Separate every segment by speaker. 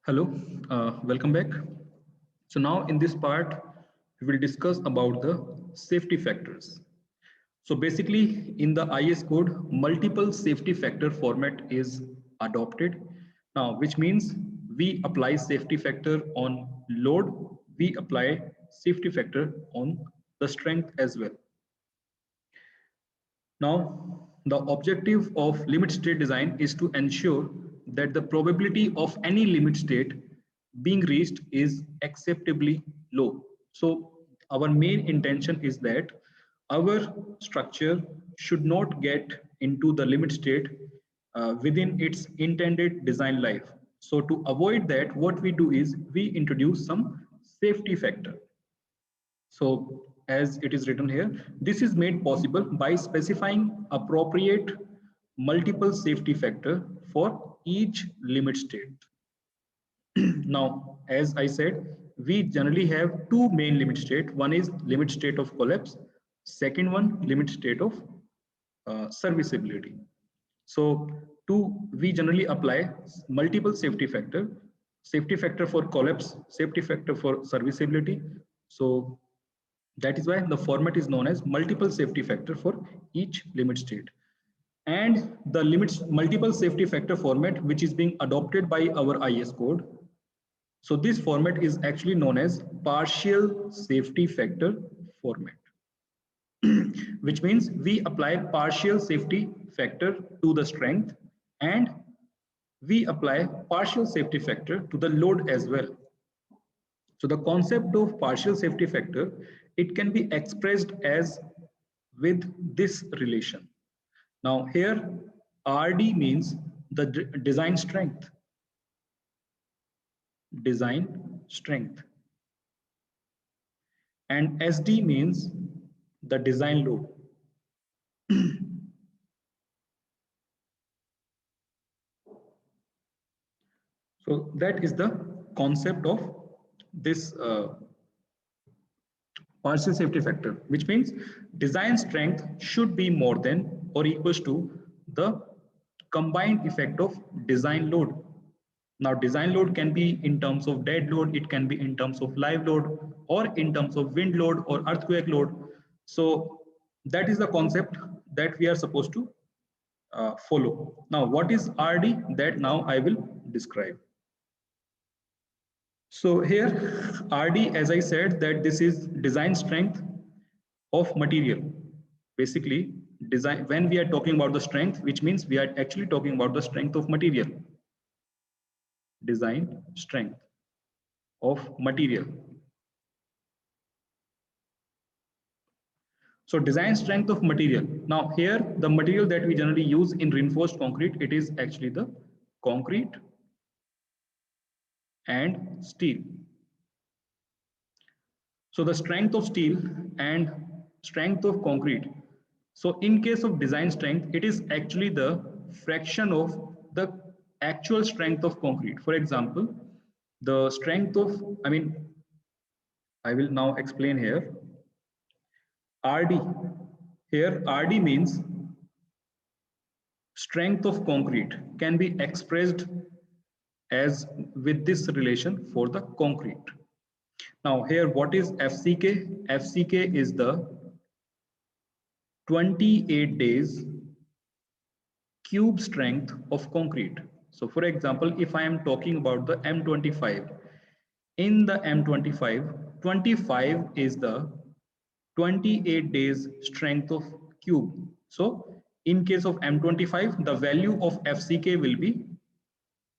Speaker 1: Hello, welcome back. So now in this part, we will discuss about the safety factors. So basically in the IS code, multiple safety factor format is adopted. Now, which means we apply safety factor on load, we apply safety factor on the strength as well. Now, the objective of limit state design is to ensure that the probability of any limit state being reached is acceptably low. So, our main intention is that our structure should not get into the limit state within its intended design life. So, to avoid that, what we do is we introduce some safety factor. So as it is written here, this is made possible by specifying appropriate multiple safety factor for each limit state. Now, as I said, we generally have two main limit state. One is limit state of collapse. Second one, limit state of serviceability. So we generally apply multiple safety factor for collapse, safety factor for serviceability. So that is why the format is known as multiple safety factor for each limit state. And the limits multiple safety factor format, which is being adopted by our IS code. So this format is actually known as partial safety factor format, which means we apply partial safety factor to the strength and we apply partial safety factor to the load as well. So the concept of partial safety factor, it can be expressed as with this relation. Now here RD means the design strength, and SD means the design load. So that is the concept of this partial safety factor, which means design strength should be more than or equals to the combined effect of design load. Now, design load can be in terms of dead load, it can be in terms of live load, or in terms of wind load or earthquake load. So that is the concept that we are supposed to follow. Now, what is RD? That now I will describe. So here RD, as I said, that this is design strength of material. Basically, design when we are talking about the strength, which means we are actually talking about the strength of material. Design strength of material. So design strength of material. Now here the material that we generally use in reinforced concrete, it is actually the concrete and steel. So the strength of steel and strength of concrete. So in case of design strength, it is actually the fraction of the actual strength of concrete. For example, the strength of, I will now explain here. RD, here RD means strength of concrete can be expressed as with this relation for the concrete. Now here what is FCK? FCK is the 28 days cube strength of concrete. So for example, if I am talking about the M25, in the M25, 25 is the 28 days strength of cube. So in case of M25, the value of FCK will be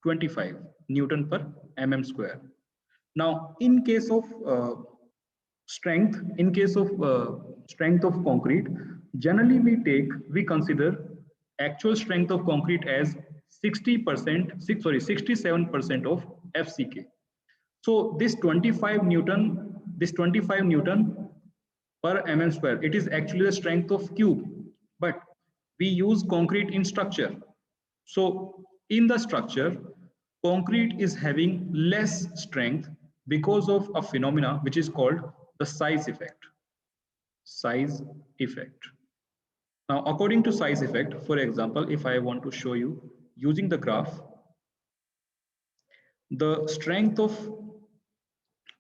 Speaker 1: 25 Newton per mm square. Now, in case of strength of concrete, generally we consider actual strength of concrete as 67% of FCK. So this 25 Newton per mm square, it is actually the strength of cube, but we use concrete in structure. So in the structure, concrete is having less strength because of a phenomena which is called the size effect. Size effect. Now, according to size effect, for example, if I want to show you using the graph, The strength of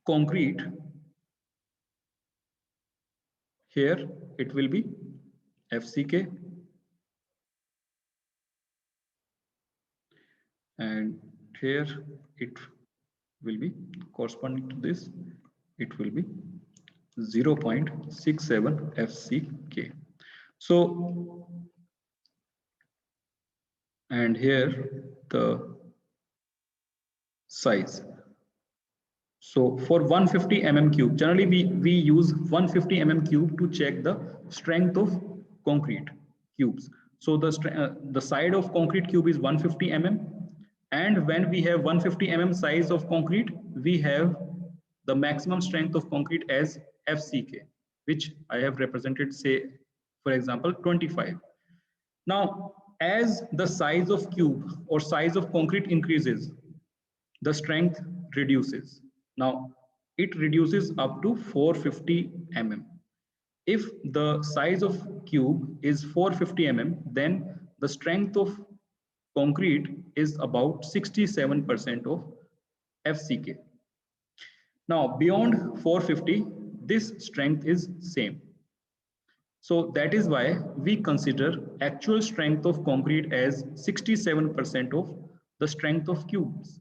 Speaker 1: concrete, here it will be FCK, and here it will be corresponding to this, it will be 0.67 FCK. So, and here the size. So for 150 mm cube, generally we use 150 mm cube to check the strength of concrete cubes. So the side of concrete cube is 150 mm, and when we have 150 mm size of concrete, we have the maximum strength of concrete as FCK, which I have represented, say, for example, 25. Now, as the size of cube or size of concrete increases, the strength reduces. Now, it reduces up to 450 mm. If the size of cube is 450 mm, then the strength of concrete is about 67% of FCK. Now, beyond 450, this strength is same. So that is why we consider actual strength of concrete as 67% of the strength of cubes.